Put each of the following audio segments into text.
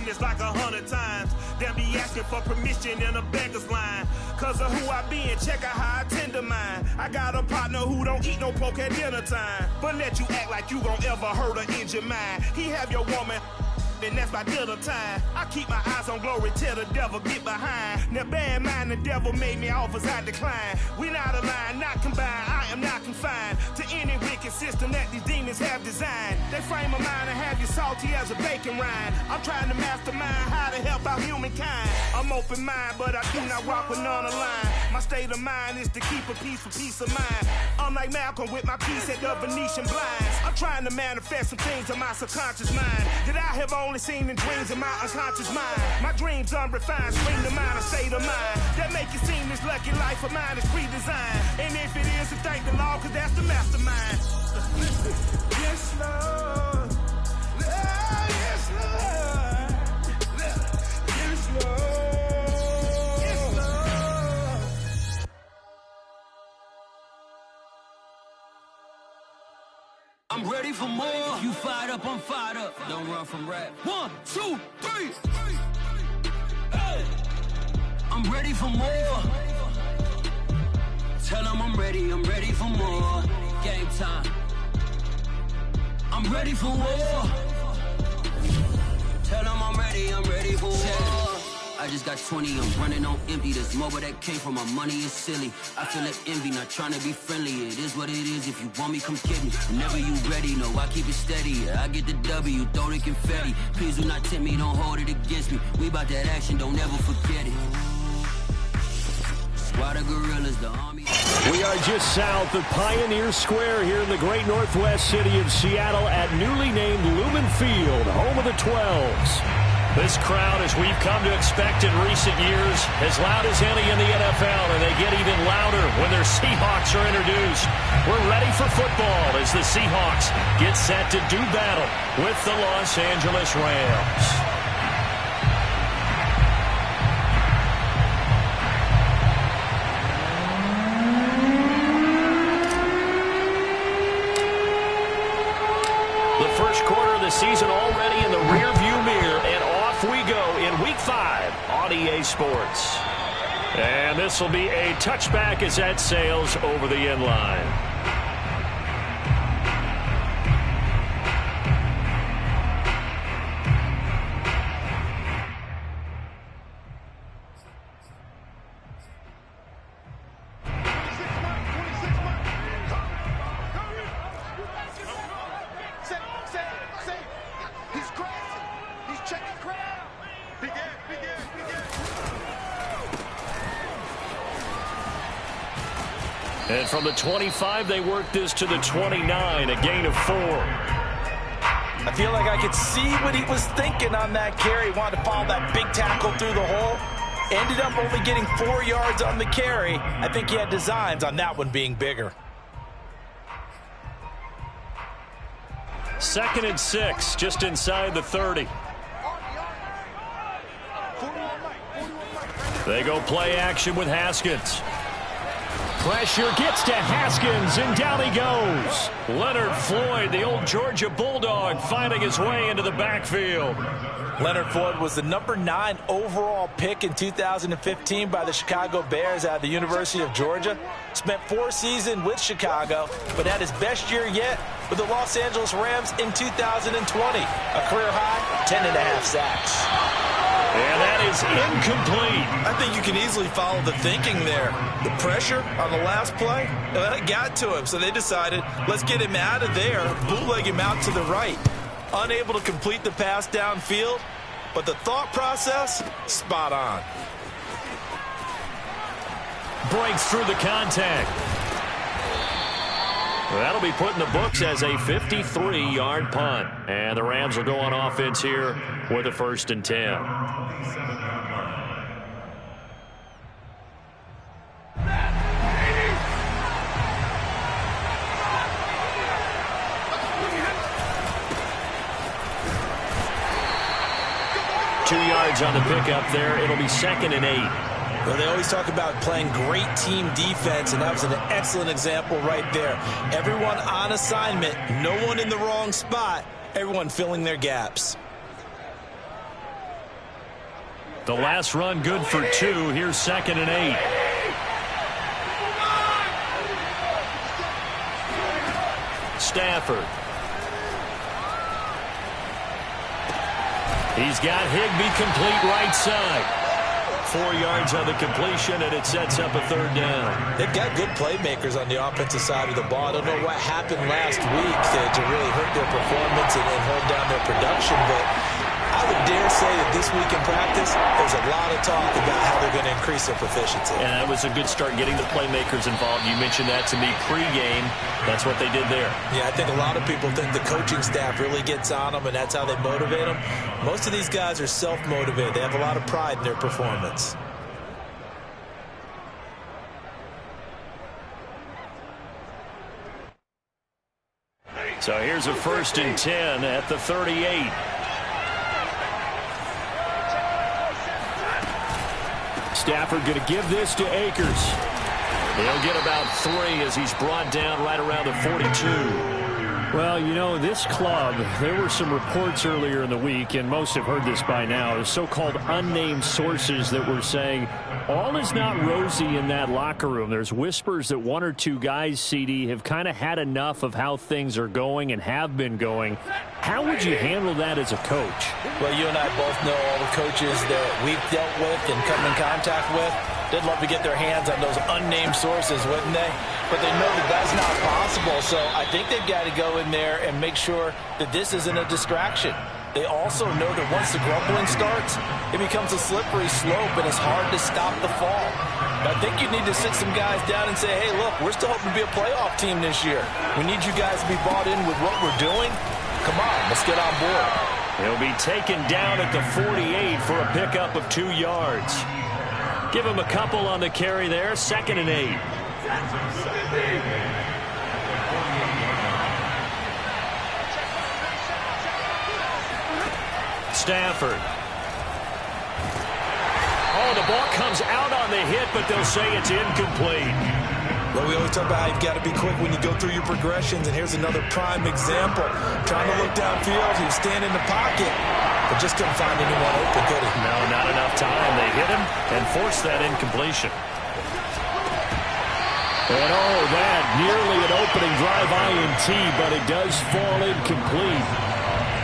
him this like 100 times. They'll be asking for permission in a beggar's line. Cause of who I be and check out how I tend to mine. I got a partner who don't eat no pork at dinner time, but let you act like you gon' ever hurt or injure mine. He have your woman, and that's by dinner time. I keep my eyes on glory till the devil get behind. Now bear in mind the devil made me offers I decline. We not aligned, not combined, I am not confined to any wicked system that these demons have designed. They frame a mind and have you salty as a bacon rind. I'm trying to mastermind how to help out humankind. I'm open mind, but I do not walk with none aligned. My state of mind is to keep a peace for peace of mind. I'm like Malcolm with my piece at the Venetian blinds. I'm trying to manifest some things in my subconscious mind that I have only seen in dreams in my unconscious mind. My dreams unrefined, spring to mind, a state of mind that make it seem this lucky life of mine is pre-designed. And if it is, then thank the Lord, cause that's the mastermind. Yes, Lord. Yes, Lord. Yes, Lord. Yes, Lord. I'm ready for more. You fired up, I'm fired up. Don't run from rap. 1, 2, 3. Hey. I'm ready for more. Tell them I'm ready for more. Game time. I'm ready for war. Tell them I'm ready for war. I just got 20, I'm running on empty. This more where that came from, my money is silly. I feel like envy, not trying to be friendly. It is what it is, if you want me, come get me. Whenever you ready, no, I keep it steady. Yeah, I get the W, throw the confetti. Please do not tempt me, don't hold it against me. We about that action, don't ever forget it. Squad of gorillas, the army. We are just south of Pioneer Square here in the great northwest city of Seattle at newly named Lumen Field, home of the 12s. This crowd, as we've come to expect in recent years, as loud as any in the NFL, and they get even louder when their Seahawks are introduced. We're ready for football as the Seahawks get set to do battle with the Los Angeles Rams. The first quarter of the season already in the rearview mirror, and off we go in Week 5 on EA Sports. And this will be a touchback as that sails over the end line. And from the 25, they work this to the 29, a gain of 4. I feel like I could see what he was thinking on that carry. Wanted to follow that big tackle through the hole. Ended up only getting 4 yards on the carry. I think he had designs on that one being bigger. 2nd and 6, just inside the 30. They go play action with Haskins. Pressure gets to Haskins, and down he goes. Leonard Floyd, the old Georgia Bulldog, finding his way into the backfield. Leonard Floyd was the number 9 overall pick in 2015 by the Chicago Bears out of the University of Georgia. Spent 4 seasons with Chicago, but had his best year yet with the Los Angeles Rams in 2020. A career high, 10.5 sacks. And that is incomplete. I think you can easily follow the thinking there. The pressure on the last play, it got to him, so they decided, let's get him out of there, bootleg him out to the right. Unable to complete the pass downfield, but the thought process, spot on. Breaks through the contact. That'll be put in the books as a 53-yard punt. And the Rams will go on offense here with a 1st and 10. Two yards on the pickup there. It'll be 2nd and 8. Well, they always talk about playing great team defense, and that was an excellent example right there. Everyone on assignment, no one in the wrong spot, everyone filling their gaps. The last run good for 2. Here's 2nd and 8. Stafford. He's got Higbee complete right side. 4 yards on the completion, and it sets up a 3rd down. They've got good playmakers on the offensive side of the ball. I don't know what happened last week to really hurt their performance and hold down their production, but I would dare say that this week in practice, there's a lot of talk about how they're going to increase their proficiency. And that was a good start getting the playmakers involved. You mentioned that to me pregame. That's what they did there. Yeah, I think a lot of people think the coaching staff really gets on them, and that's how they motivate them. Most of these guys are self-motivated. They have a lot of pride in their performance. So here's a 1st and 10 at the 38. Stafford going to give this to Akers. He'll get about 3 as he's brought down right around the 42. Well, you know, this club, there were some reports earlier in the week, and most have heard this by now, the so-called unnamed sources that were saying all is not rosy in that locker room. There's whispers that 1 or 2 guys, CD, have kind of had enough of how things are going and have been going. How would you handle that as a coach? Well, you and I both know all the coaches that we've dealt with and come in contact with. They'd love to get their hands on those unnamed sources, wouldn't they? But they know that that's not possible, so I think they've got to go in there and make sure that this isn't a distraction. They also know that once the grumbling starts, it becomes a slippery slope, and it's hard to stop the fall. But I think you need to sit some guys down and say, hey, look, we're still hoping to be a playoff team this year. We need you guys to be bought in with what we're doing. Come on, let's get on board. He'll be taken down at the 48 for a pickup of 2 yards. Give him a couple on the carry there. 2nd and 8. Stafford. Oh, the ball comes out on the hit, but they'll say it's incomplete. Well, we always talk about how you've got to be quick when you go through your progressions, and here's another prime example. Trying to look downfield, he was standing in the pocket, but just couldn't find anyone open, could he? No, not enough time. They hit him and forced that incompletion. And oh, that nearly an opening drive INT, but it does fall incomplete.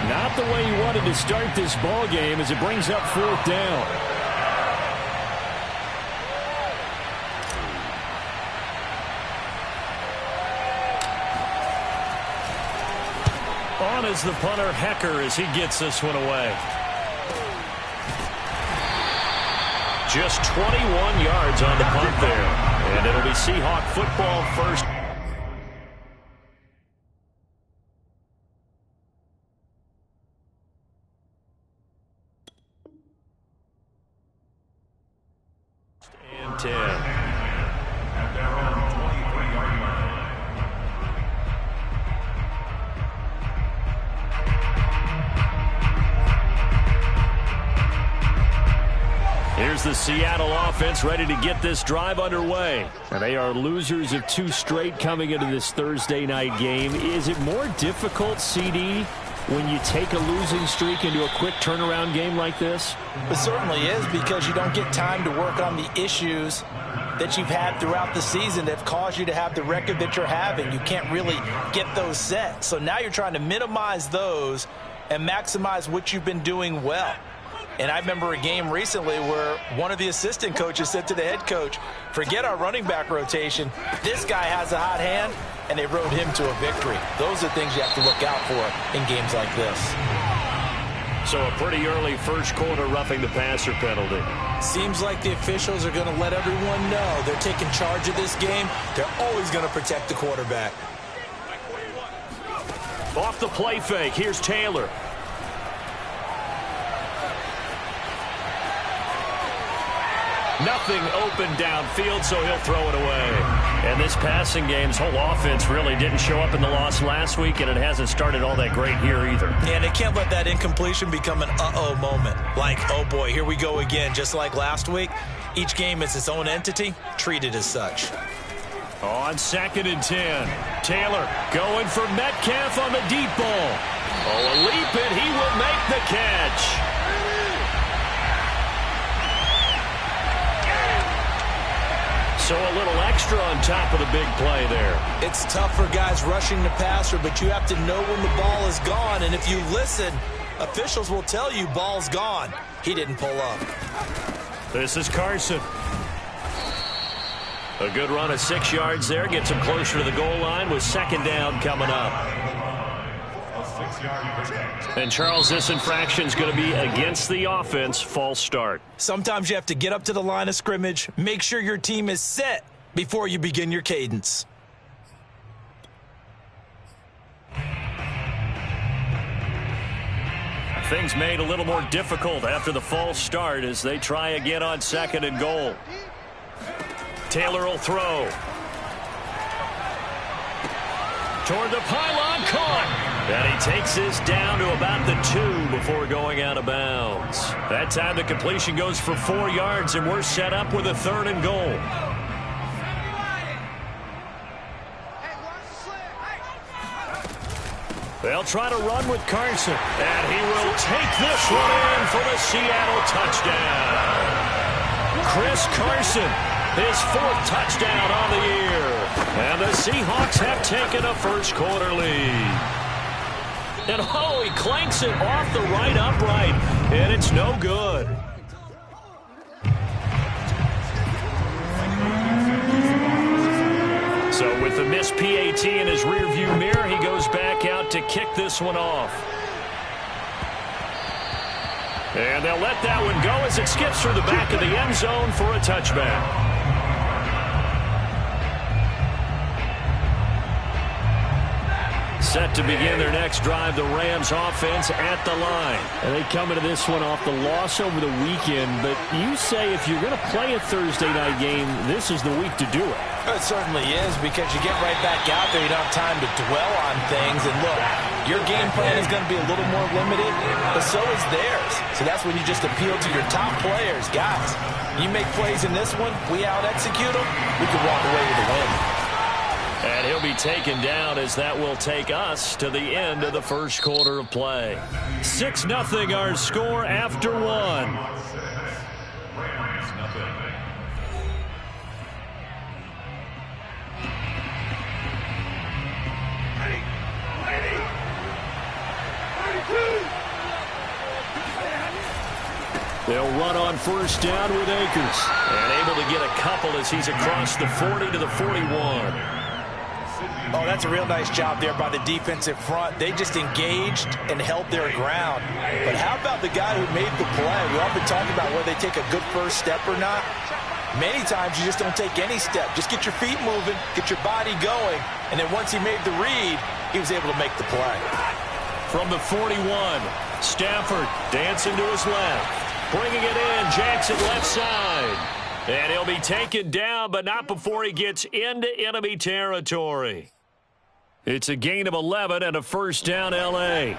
Not the way he wanted to start this ball game as it brings up 4th down. On is the punter, Hecker, as he gets this one away. Just 21 yards on the punt there. And it'll be Seahawk football first. And 10. Here's the Seattle offense ready to get this drive underway. And they are losers of 2 straight coming into this Thursday night game. Is it more difficult, CD, when you take a losing streak into a quick turnaround game like this? It certainly is, because you don't get time to work on the issues that you've had throughout the season that have caused you to have the record that you're having. You can't really get those set. So now you're trying to minimize those and maximize what you've been doing well. And I remember a game recently where one of the assistant coaches said to the head coach, forget our running back rotation. This guy has a hot hand, and they rode him to a victory. Those are things you have to look out for in games like this. So a pretty early first quarter roughing the passer penalty. Seems like the officials are going to let everyone know they're taking charge of this game. They're always going to protect the quarterback. Off the play fake, here's Taylor. Nothing open downfield, so he'll throw it away. And this passing game's whole offense really didn't show up in the loss last week, and it hasn't started all that great here either. And they can't let that incompletion become an uh-oh moment. Like, oh boy, here we go again. Just like last week, each game is its own entity, treated as such. On 2nd and 10, Taylor going for Metcalf on the deep ball. Oh, a leap, and he will make the catch. So a little extra on top of the big play there. It's tough for guys rushing the passer, but you have to know when the ball is gone. And if you listen, officials will tell you ball's gone. He didn't pull up. This is Carson. A good run of 6 yards there. Gets him closer to the goal line with second down coming up. And Charles, this infraction is going to be against the offense. False start. Sometimes you have to get up to the line of scrimmage, make sure your team is set before you begin your cadence. Things made a little more difficult after the false start as they try again on second and goal. Taylor will throw. Toward the pylon, caught. And he takes this down to about the 2 before going out of bounds. That time the completion goes for 4 yards, and we're set up with a 3rd and goal. They'll try to run with Carson, and he will take this one in for the Seattle touchdown. Chris Carson, his 4th touchdown on the year. And the Seahawks have taken a first-quarter lead. And, oh, he clanks it off the right upright, and it's no good. So with the missed PAT in his rearview mirror, he goes back out to kick this one off. And they'll let that one go as it skips through the back of the end zone for a touchback. Set to begin their next drive, the Rams offense at the line. And they come into this one off the loss over the weekend, but you say if you're going to play a Thursday night game, this is the week to do it. It certainly is, because you get right back out there, you don't have time to dwell on things. And look, your game plan is going to be a little more limited, but so is theirs. So that's when you just appeal to your top players. Guys, you make plays in this one, we out-execute them, we can walk away with a win. And he'll be taken down as that will take us to the end of the first quarter of play. 6-0 our score after 1. They'll run on first down with Akers. And able to get a couple as he's across the 40 to the 41. Oh, that's a real nice job there by the defensive front. They just engaged and held their ground. But how about the guy who made the play? We often talk about whether they take a good first step or not. Many times you just don't take any step. Just get your feet moving, get your body going, and then once he made the read, he was able to make the play. From the 41, Stafford dancing to his left. Bringing it in, Jackson left side. And he'll be taken down, but not before he gets into enemy territory. It's a gain of 11 and a first down, L.A.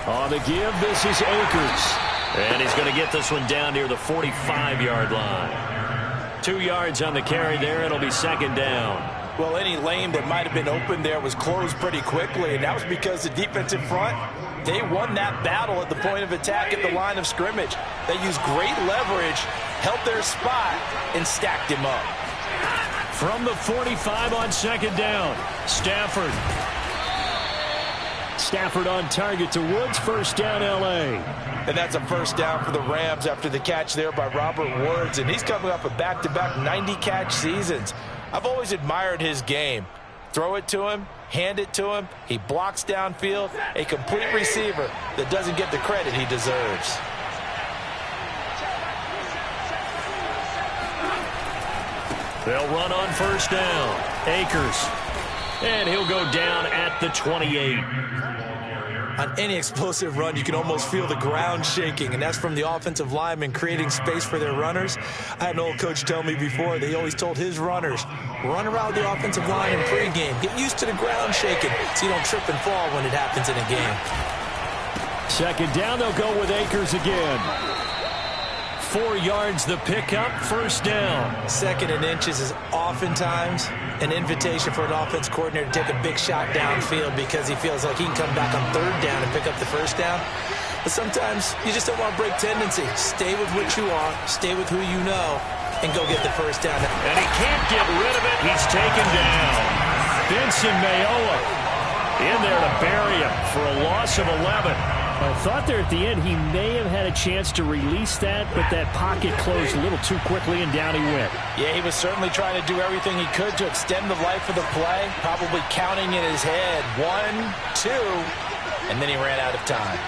On the give, this is Akers. And he's going to get this one down near the 45-yard line. 2 yards on the carry there. It'll be second down. Well, any lane that might have been open there was closed pretty quickly, and that was because the defensive front, they won that battle at the point of attack at the line of scrimmage. They used great leverage, held their spot, and stacked him up. From the 45 on second down, Stafford. Stafford on target to Woods, first down, L.A. And that's a first down for the Rams after the catch there by Robert Woods, and he's coming off a back-to-back 90-catch seasons. I've always admired his game. Throw it to him, hand it to him, he blocks downfield, a complete receiver that doesn't get the credit he deserves. They'll run on first down. Akers. And he'll go down at the 28. On any explosive run, you can almost feel the ground shaking, and that's from the offensive linemen creating space for their runners. I had an old coach tell me before, they always told his runners, run around the offensive line in pregame. Get used to the ground shaking so you don't trip and fall when it happens in a game. Second down, they'll go with Akers again. 4 yards the pickup, first down. 2nd and inches is oftentimes an invitation for an offense coordinator to take a big shot downfield because he feels like he can come back on 3rd down and pick up the first down. But sometimes you just don't want to break tendency. Stay with what you are, stay with who you know, and go get the first down. And he can't get rid of it. He's taken down. Vincent Mayowa in there to bury him for a loss of 11. I thought there at the end he may have had a chance to release that, but that pocket closed a little too quickly, and down he went. Yeah, he was certainly trying to do everything he could to extend the life of the play, probably counting in his head 1, 2, and then he ran out of time.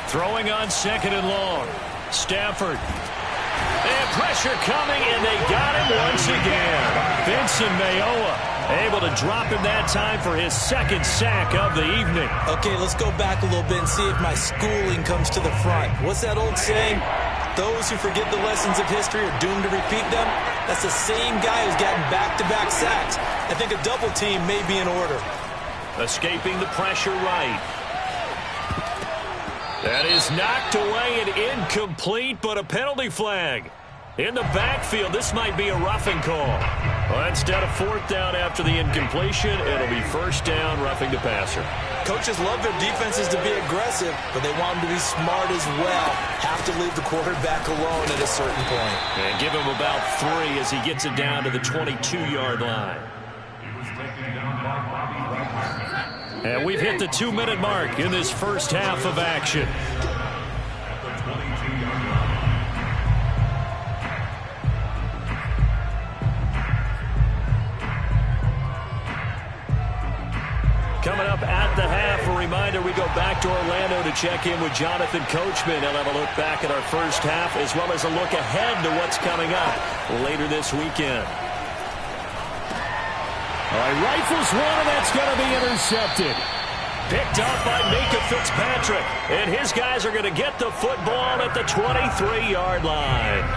Throwing on 2nd and long. Stafford. And pressure coming, and they got him once again. Vincent Mayowa able to drop him that time for his 2nd sack of the evening. Okay, let's go back a little bit and see if my schooling comes to the front. What's that old saying? Those who forget the lessons of history are doomed to repeat them. That's the same guy who's gotten back-to-back sacks. I think a double team may be in order. Escaping the pressure right. That is knocked away and incomplete, but a penalty flag. In the backfield, this might be a roughing call. Well, instead of 4th down after the incompletion, it'll be 1st down, roughing the passer. Coaches love their defenses to be aggressive, but they want them to be smart as well. Have to leave the quarterback alone at a certain point. And give him about 3 as he gets it down to the 22-yard line. And we've hit the 2-minute mark in this first half of action. Coming up at the half, a reminder, we go back to Orlando to check in with Jonathan Coachman. He'll have a look back at our first half as well as a look ahead to what's coming up later this weekend. All right, rifles one, and that's going to be intercepted. Picked up by Mika Fitzpatrick, and his guys are going to get the football at the 23-yard line.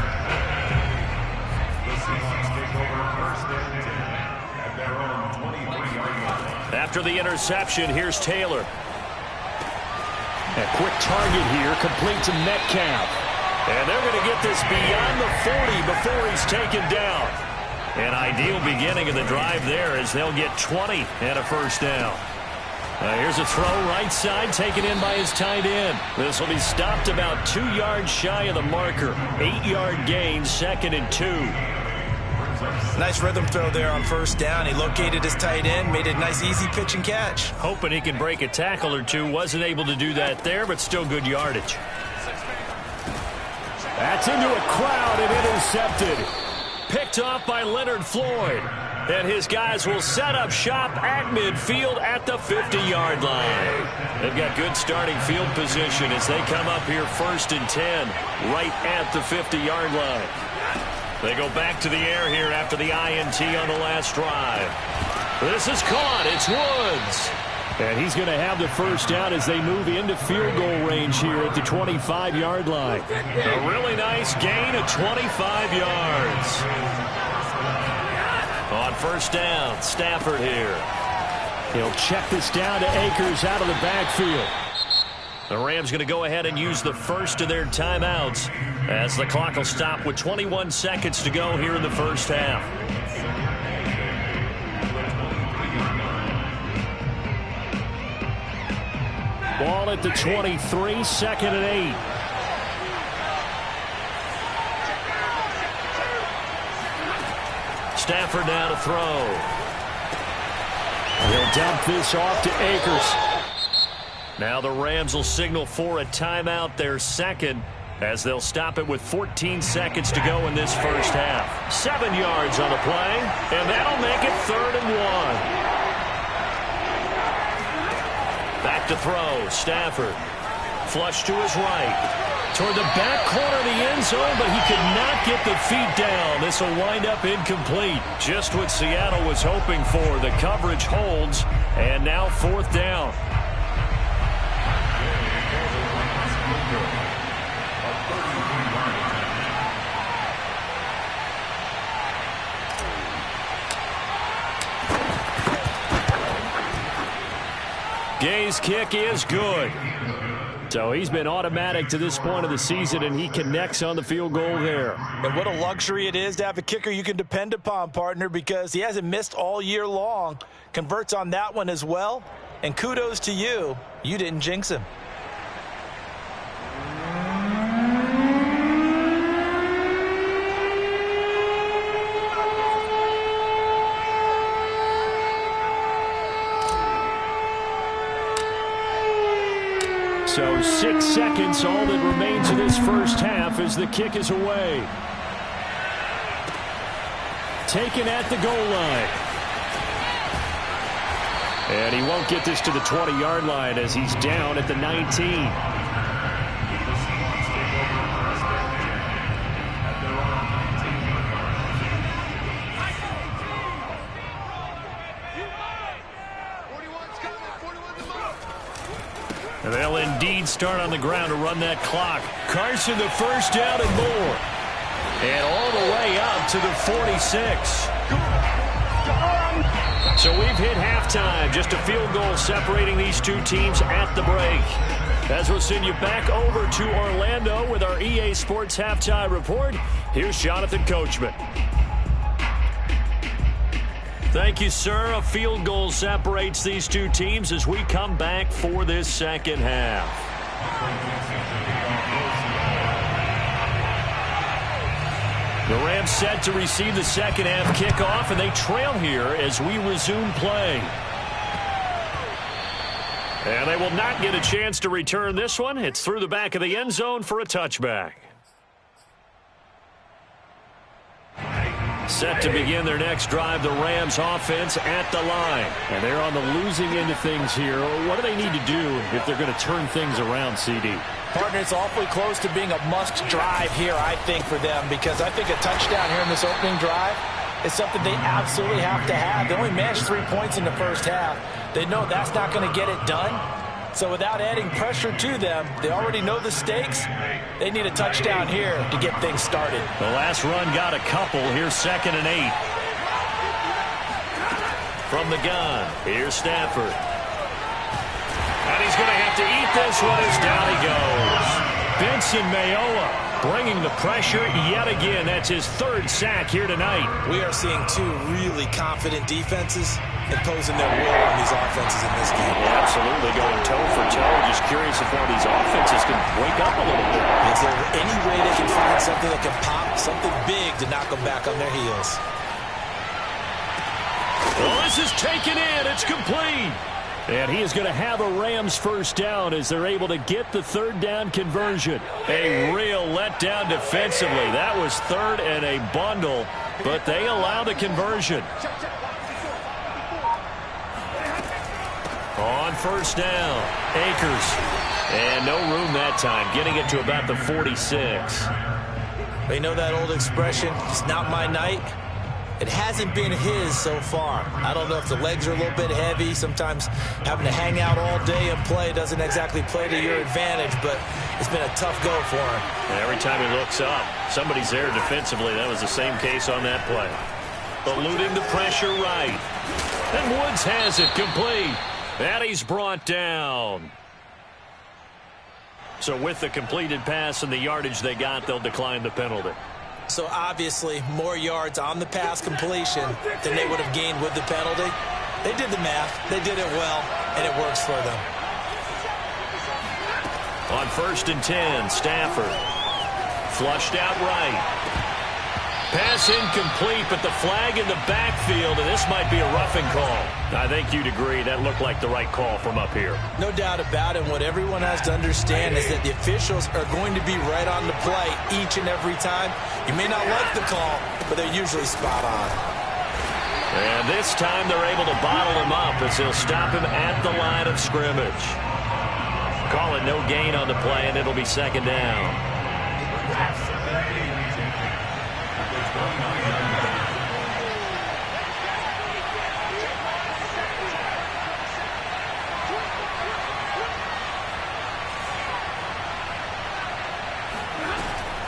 After the interception, here's Taylor. A quick target here, complete to Metcalf. And they're going to get this beyond the 40 before he's taken down. An ideal beginning of the drive there as they'll get 20 and a first down. Here's a throw right side taken in by his tight end. This will be stopped about 2 yards shy of the marker. 8-yard gain, 2nd and 2. Nice rhythm throw there on 1st down. He located his tight end, made a nice easy pitch and catch. Hoping he can break a tackle or two. Wasn't able to do that there, but still good yardage. That's into a crowd and intercepted. Picked off by Leonard Floyd. And his guys will set up shop at midfield at the 50-yard line. They've got good starting field position as they come up here 1st and 10 right at the 50-yard line. They go back to the air here after the INT on the last drive. This is caught. It's Woods. And he's going to have the first down as they move into field goal range here at the 25-yard line. A really nice gain of 25 yards. On 1st down, Stafford here. He'll check this down to Akers out of the backfield. The Rams going to go ahead and use the first of their timeouts as the clock will stop with 21 seconds to go here in the first half. Ball at the 23, 2nd and 8. Stafford now to throw. He'll dump this off to Akers. Now the Rams will signal for a timeout, their 2nd, as they'll stop it with 14 seconds to go in this first half. 7 yards on the play, and that'll make it 3rd and 1. Back to throw, Stafford. Flush to his right. Toward the back corner of the end zone, but he could not get the feet down. This will wind up incomplete. Just what Seattle was hoping for. The coverage holds, and now 4th down. Gay's kick is good. So he's been automatic to this point of the season, and he connects on the field goal there. And what a luxury it is to have a kicker you can depend upon, partner, because he hasn't missed all year long. Converts on that one as well. And kudos to you. You didn't jinx him. So 6 seconds, all that remains of this first half as the kick is away. Taken at the goal line. And he won't get this to the 20-yard line as he's down at the 19. And they'll indeed start on the ground to run that clock. Carson, the first down and more. And all the way up to the 46. So we've hit halftime. Just a field goal separating these two teams at the break. As we'll send you back over to Orlando with our EA Sports Halftime Report, here's Jonathan Coachman. Thank you, sir. A field goal separates these two teams as we come back for this second half. The Rams set to receive the second half kickoff, and they trail here as we resume play. And they will not get a chance to return this one. It's through the back of the end zone for a touchback. Set to begin their next drive, the Rams offense at the line. And they're on the losing end of things here. What do they need to do if they're going to turn things around, CD? Partner, it's awfully close to being a must drive here, I think, for them, because I think a touchdown here in this opening drive is something they absolutely have to have. They only managed 3 points in the first half. They know that's not going to get it done. So without adding pressure to them, they already know the stakes. They need a touchdown here to get things started. The last run got a couple. Here's 2nd and 8. From the gun, here's Stafford. And he's going to have to eat this one as down he goes. Benson Mayowa bringing the pressure yet again. That's his 3rd sack here tonight. We are seeing two really confident defenses imposing their will on these offenses in this game. Yeah, absolutely, going toe for toe. Just curious if one of these offenses can wake up a little bit. Is there any way they can find something that can pop, something big to knock them back on their heels? Well, this is taken in. It's complete. And he is going to have a Rams first down as they're able to get the 3rd down conversion. A real letdown defensively. That was 3rd and a bundle, but they allow the conversion. On first down, Akers. And no room that time, getting it to about the 46. They know that old expression, it's not my night. It hasn't been his so far. I don't know if the legs are a little bit heavy. Sometimes having to hang out all day and play doesn't exactly play to your advantage, but it's been a tough go for him. And every time he looks up, somebody's there defensively. That was the same case on that play. Eluding the pressure right. And Woods has it complete. And he's brought down. So with the completed pass and the yardage they got, they'll decline the penalty. So obviously more yards on the pass completion than they would have gained with the penalty. They did the math. They did it well, and it works for them. On 1st and 10, Stafford. Flushed out right. Pass incomplete, but the flag in the backfield, and this might be a roughing call. I think you'd agree that looked like the right call from up here. No doubt about it. What everyone has to understand is that the officials are going to be right on the play each and every time. You may not like the call, but they're usually spot on. And this time they're able to bottle him up as they'll stop him at the line of scrimmage. Call it no gain on the play, and it'll be 2nd down.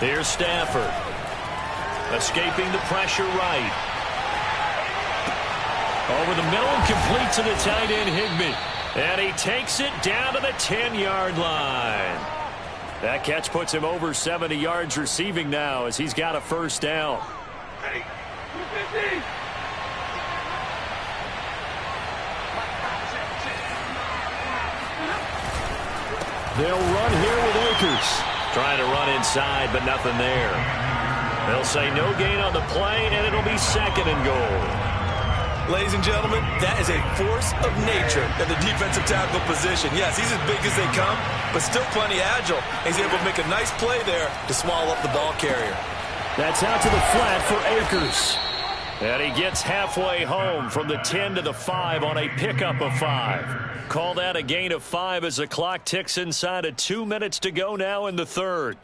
Here's Stafford. Escaping the pressure right. Over the middle, completes to the tight end, Higbee. And he takes it down to the 10-yard line. That catch puts him over 70 yards receiving now as he's got a first down. They'll run here with Akers. Trying to run inside, but nothing there. They'll say no gain on the play, and it'll be 2nd and goal. Ladies and gentlemen, that is a force of nature at the defensive tackle position. Yes, he's as big as they come, but still plenty agile. He's able to make a nice play there to swallow up the ball carrier. That's out to the flat for Akers. And he gets halfway home from the 10 to the 5 on a pickup of 5. Call that a gain of 5 as the clock ticks inside of 2 minutes to go now in the third.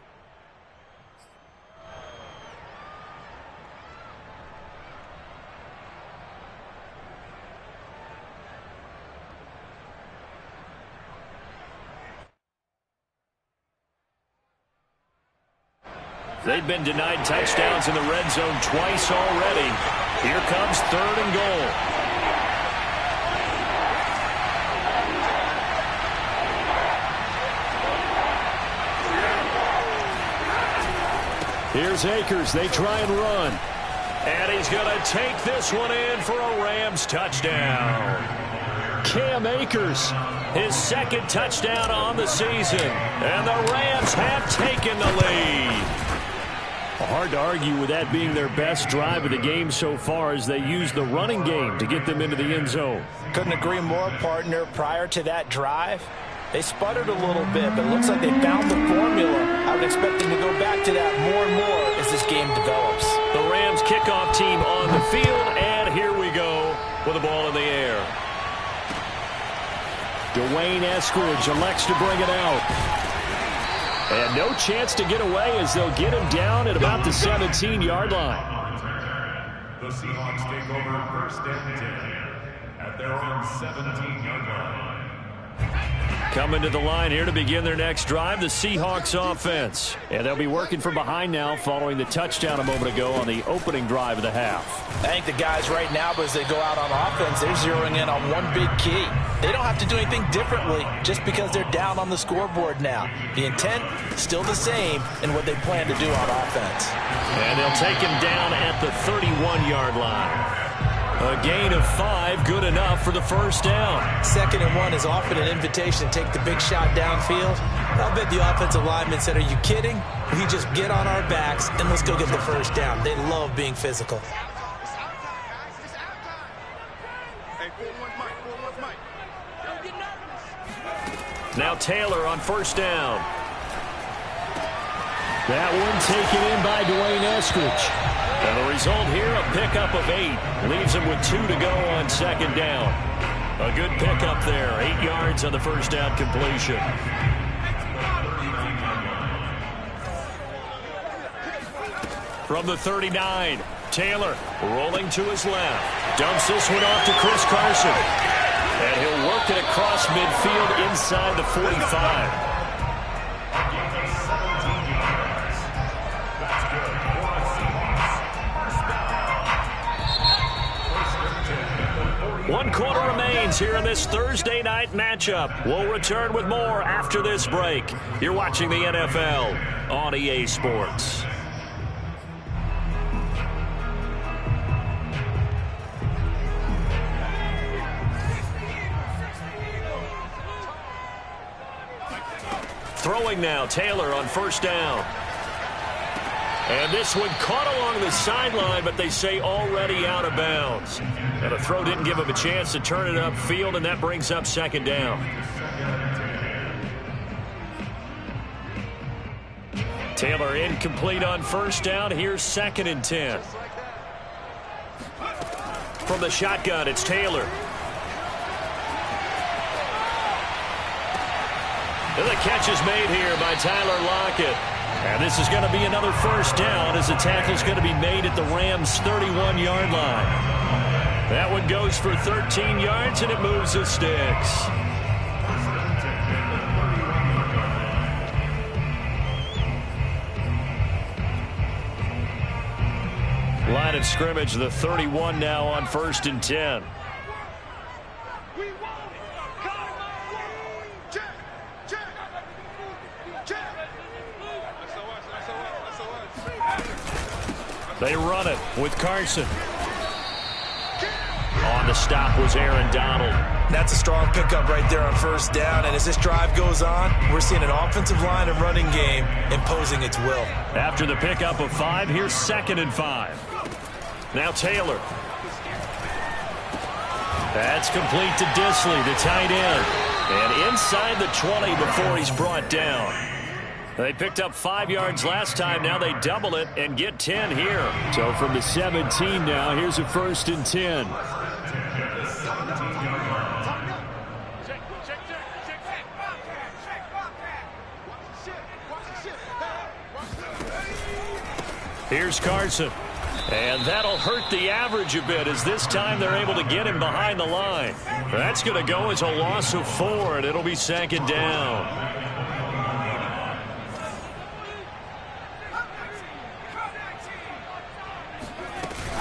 They've been denied touchdowns in the red zone twice already. Here comes 3rd and goal. Here's Akers. They try and run. And he's going to take this one in for a Rams touchdown. Cam Akers, his 2nd touchdown on the season. And the Rams have taken the lead. Hard to argue with that being their best drive of the game so far as they use the running game to get them into the end zone. Couldn't agree more, partner. Prior to that drive, they sputtered a little bit, but it looks like they found the formula. I would expect them to go back to that more and more as this game develops. The Rams kickoff team on the field, and here we go with the ball in the air. Dwayne Eskridge elects to bring it out. And no chance to get away as they'll get him down at about the 17-yard line. The Seahawks take over 1st and 10 at their own 17-yard line. Coming to the line here to begin their next drive, the Seahawks offense. And they'll be working from behind now following the touchdown a moment ago on the opening drive of the half. I think the guys right now, as they go out on offense, they're zeroing in on one big key. They don't have to do anything differently just because they're down on the scoreboard now. The intent still the same in what they plan to do on offense. And they'll take him down at the 31-yard line. A gain of 5, good enough for the first down. 2nd and 1 is often an invitation to take the big shot downfield. I'll bet the offensive lineman said, are you kidding? We just get on our backs and let's go get the first down. They love being physical. Now Taylor on first down. That one taken in by Dwayne Eskridge. And the result here, a pickup of 8. Leaves him with 2 to go on 2nd down. A good pickup there. 8 yards on the first down completion. From the 39, Taylor rolling to his left. Dumps this one off to Chris Carson. And he'll work it across midfield inside the 45. One quarter remains here in this Thursday night matchup. We'll return with more after this break. You're watching the NFL on EA Sports. Throwing now, Taylor on first down. And this one caught along the sideline, but they say already out of bounds. And a throw didn't give him a chance to turn it upfield, and that brings up 2nd down. Taylor incomplete on first down. Here's 2nd and 10. From the shotgun, it's Taylor. And the catch is made here by Tyler Lockett. And this is going to be another first down as the tackle is going to be made at the Rams' 31-yard line. That one goes for 13 yards, and it moves the sticks. Line of scrimmage, the 31 now on 1st and 10. They run it with Carson. On the stop was Aaron Donald. That's a strong pickup right there on first down. And as this drive goes on, we're seeing an offensive line and running game imposing its will. After the pickup of 5, here's 2nd and 5. Now Taylor. That's complete to Disley, the tight end. And inside the 20 before he's brought down. They picked up 5 yards last time. Now they double it and get 10 here. So from the 17 now, here's a 1st and 10. Here's Carson. And that'll hurt the average a bit as this time they're able to get him behind the line. That's going to go as a loss of 4, and it'll be 2nd down.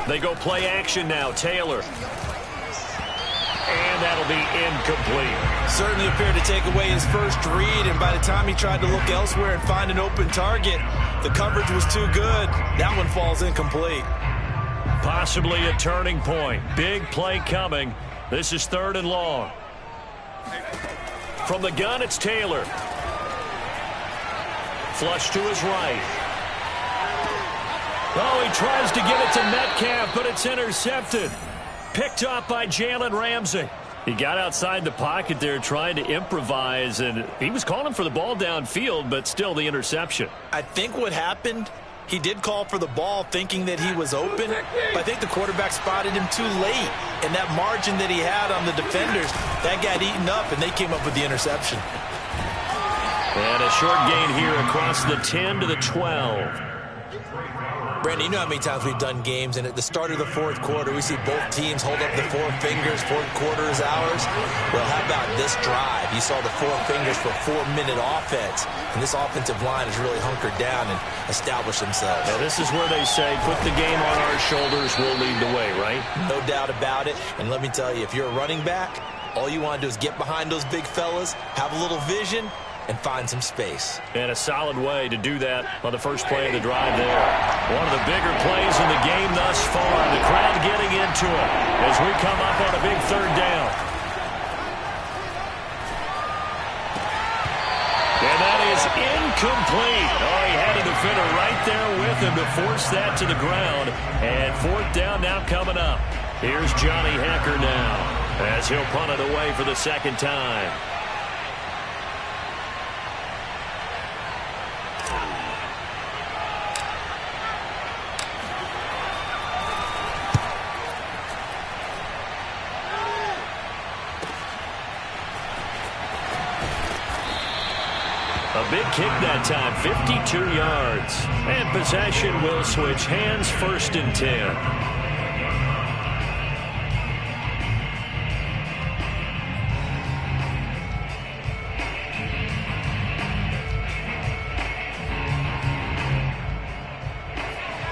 They go play action now. Taylor. And that'll be incomplete. Certainly appeared to take away his first read, and by the time he tried to look elsewhere and find an open target, the coverage was too good. That one falls incomplete. Possibly a turning point. Big play coming. This is 3rd and long. From the gun, it's Taylor. Flush to his right. Oh, he tries to give it to Metcalf, but it's intercepted. Picked up by Jalen Ramsey. He got outside the pocket there trying to improvise, and he was calling for the ball downfield, but still the interception. I think what happened, he did call for the ball thinking that he was open, but I think the quarterback spotted him too late. And that margin that he had on the defenders, that got eaten up, and they came up with the interception. And a short gain here across the 10 to the 12. Brandon, you know how many times we've done games, and at the start of the 4th quarter, we see both teams hold up the 4 fingers, 4th quarter is ours. Well, how about this drive? You saw the 4 fingers for 4-minute offense, and this offensive line has really hunkered down and established themselves. Now, this is where they say, put the game on our shoulders, we'll lead the way, right? No doubt about it, and let me tell you, if you're a running back, all you want to do is get behind those big fellas, have a little vision, and find some space. And a solid way to do that on the first play of the drive there. One of the bigger plays in the game thus far. The crowd getting into it as we come up on a big 3rd down. And that is incomplete. Oh, he had a defender right there with him to force that to the ground. And 4th down now coming up. Here's Johnny Hecker now as he'll punt it away for the 2nd time. A big kick that time, 52 yards. And possession will switch hands, 1st and 10.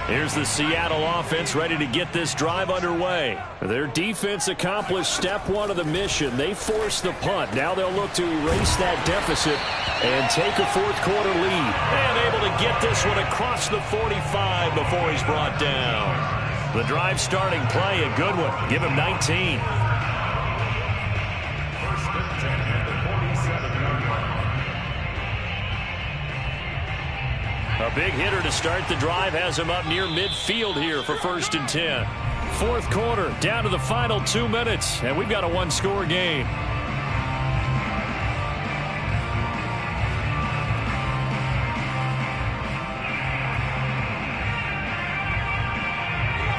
Here's the Seattle offense ready to get this drive underway. Their defense accomplished step 1 of the mission. They forced the punt. Now they'll look to erase that deficit and take a 4th quarter lead. And able to get this one across the 45 before he's brought down. The drive starting play, a good one. Give him 19. A big hitter to start the drive has him up near midfield here for 1st and 10. 4th quarter, down to the final 2 minutes, and we've got a 1-score game.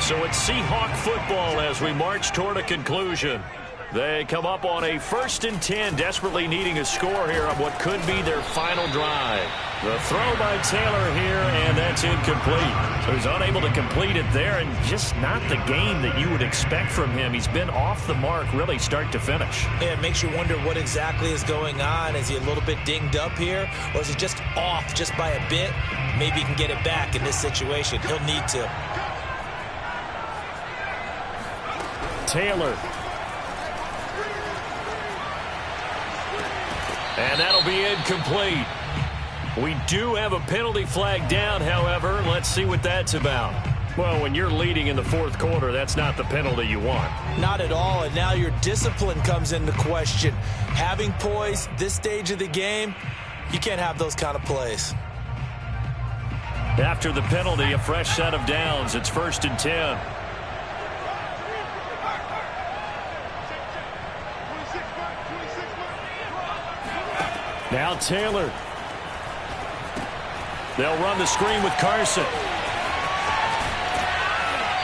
So it's Seahawk football as we march toward a conclusion. They come up on a 1st and 10, desperately needing a score here on what could be their final drive. The throw by Taylor here, and that's incomplete. So he's unable to complete it there, and just not the game that you would expect from him. He's been off the mark really start to finish. Yeah, it makes you wonder what exactly is going on. Is he a little bit dinged up here, or is he just off just by a bit? Maybe he can get it back in this situation. He'll need to. Taylor. And that'll be incomplete. We do have a penalty flag down, however. Let's see what that's about. Well, when you're leading in the fourth quarter, that's not the penalty you want. Not at all, and now your discipline comes into question. Having poise this stage of the game, you can't have those kind of plays. After the penalty, a fresh set of downs. It's 1st and 10. Now Taylor. They'll run the screen with Carson.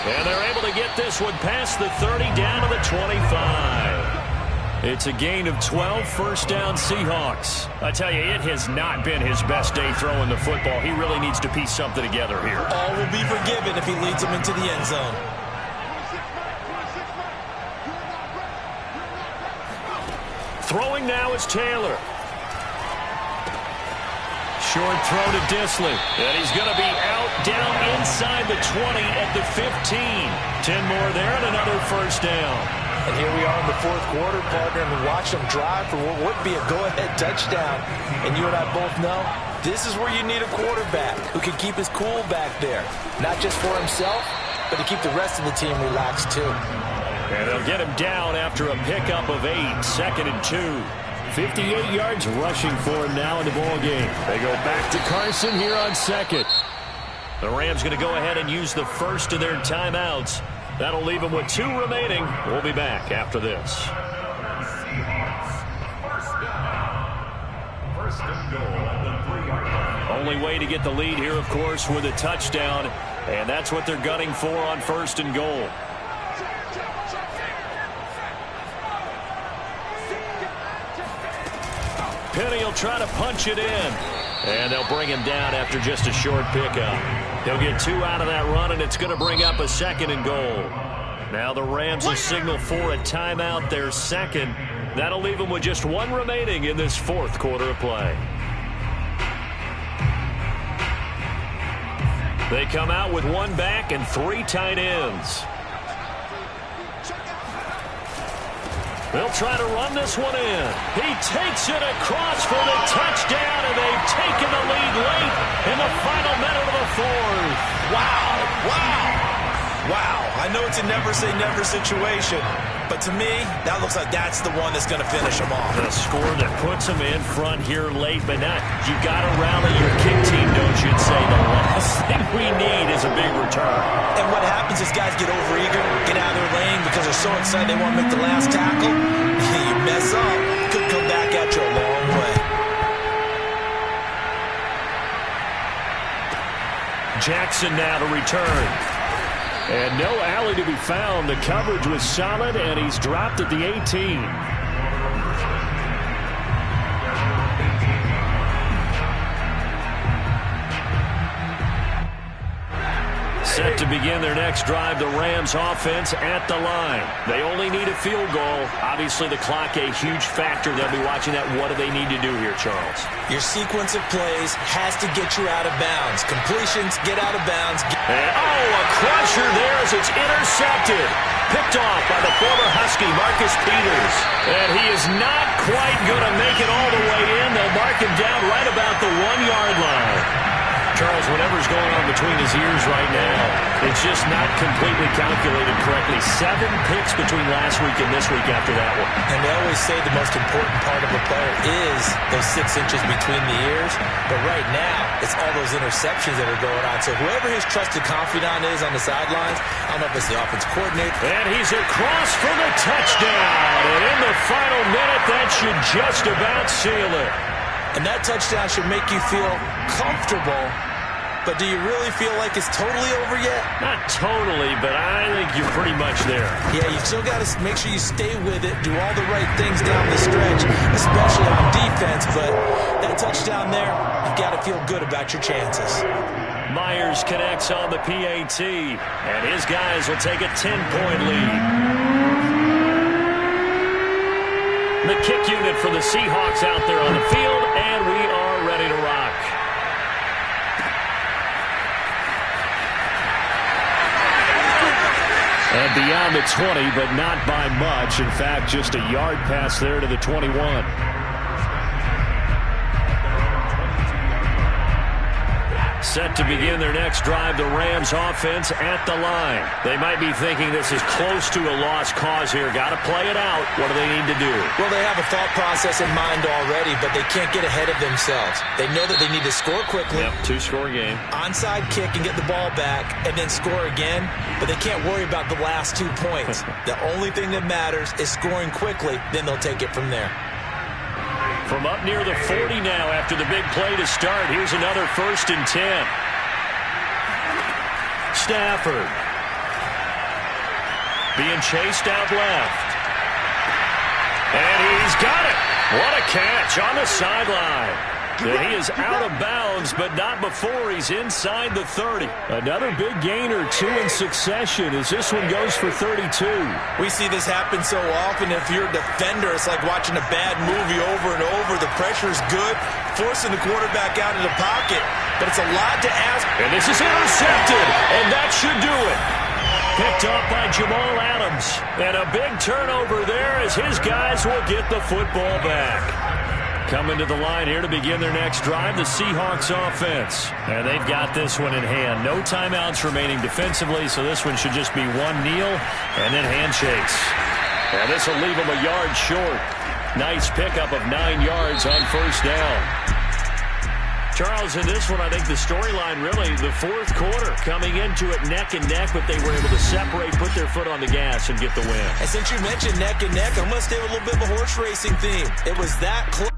And they're able to get this one past the 30 down to the 25. It's a gain of 12, first down Seahawks. I tell you, it has not been his best day throwing the football. He really needs to piece something together here. All will be forgiven if he leads them into the end zone. Throwing now is Taylor. Short throw to Disley. And he's going to be out down inside the 20 at the 15. 10 more there and another first down. And here we are in the fourth quarter, partner, and we watch them drive for what would be a go-ahead touchdown. And you and I both know this is where you need a quarterback who can keep his cool back there. Not just for himself, but to keep the rest of the team relaxed too. And they'll get him down after a pickup of 8, 2nd and 2. 58 yards rushing for him now in the ball game. They go back to Carson here on 2nd. The Rams going to go ahead and use the first of their timeouts. That'll leave them with 2 remaining. We'll be back after this. First and goal at the 3-yard line. Only way to get the lead here, of course, with a touchdown. And that's what they're gunning for on 1st and goal. Penny will try to punch it in. And they'll bring him down after just a short pickup. He'll get 2 out of that run, and it's going to bring up a 2nd and goal. Now the Rams will signal for a timeout, their 2nd. That'll leave them with just 1 remaining in this fourth quarter of play. They come out with 1 back and 3 tight ends. They'll try to run this one in. He takes it across for the touchdown, and they've taken the lead late in the final minute of the fourth. Wow, wow, wow. I know it's a never-say-never situation, but to me, that looks like that's the one that's going to finish them off. The score that puts them in front here late, but not. You got to rally your kick team, don't you, and say the last thing we need is a big return. And what happens is guys get overeager, get out of their lane because they're so excited they want to make the last tackle. You mess up, could come back at you a long way. Jackson now to return. And no alley to be found. The coverage was solid, and he's dropped at the 18. Set to begin their next drive, the Rams offense at the line. They only need a field goal. Obviously, the clock a huge factor. They'll be watching that. What do they need to do here, Charles? Your sequence of plays has to get you out of bounds. Completions, get out of bounds. And, a crusher there as it's intercepted. Picked off by the former Husky, Marcus Peters. And he is not quite going to make it all the way in. They'll mark him down right about the 1-yard line. Charles, whatever's going on between his ears right now, it's just not completely calculated correctly. 7 picks between last week and this week after that one. And they always say the most important part of a player is those 6 inches between the ears. But right now, it's all those interceptions that are going on. So whoever his trusted confidant is on the sidelines, I don't know if it's the offense coordinator. And he's across for the touchdown. And in the final minute, that should just about seal it. And that touchdown should make you feel comfortable. But do you really feel like it's totally over yet? Not totally, but I think you're pretty much there. Yeah, you still got to make sure you stay with it, do all the right things down the stretch, especially on defense. But that touchdown there, you've got to feel good about your chances. Myers connects on the PAT, and his guys will take a 10-point lead. The kick unit for the Seahawks out there on the field, and we are ready to rock. And beyond the 20, but not by much. In fact, just a yard pass there to the 21. Set to begin their next drive, the Rams offense at the line. They might be thinking this is close to a lost cause here. Got to play it out. What do they need to do? Well, they have a thought process in mind already, but they can't get ahead of themselves. They know that they need to score quickly. Yep, two-score game. Onside kick and get the ball back and then score again, but they can't worry about the last 2 points. The only thing that matters is scoring quickly, then they'll take it from there. From up near the 40 now after the big play to start. Here's another 1st and 10. Stafford being chased out left. And he's got it. What a catch on the sideline. He is out of bounds, but not before he's inside the 30. Another big gain or 2 in succession as this one goes for 32. We see this happen so often. If you're a defender, it's like watching a bad movie over and over. The pressure's good, forcing the quarterback out of the pocket, but it's a lot to ask. And this is intercepted, and that should do it. Picked off by Jamal Adams. And a big turnover there as his guys will get the football back. Coming to the line here to begin their next drive, the Seahawks offense. And they've got this one in hand. No timeouts remaining defensively, so this one should just be one kneel and then handshakes. And this will leave them a yard short. Nice pickup of 9 yards on 1st down. Charles, in this one, I think the storyline really, the 4th quarter, coming into it neck and neck, but they were able to separate, put their foot on the gas, and get the win. And since you mentioned neck and neck, I'm going to stay with a little bit of a horse racing theme. It was that close.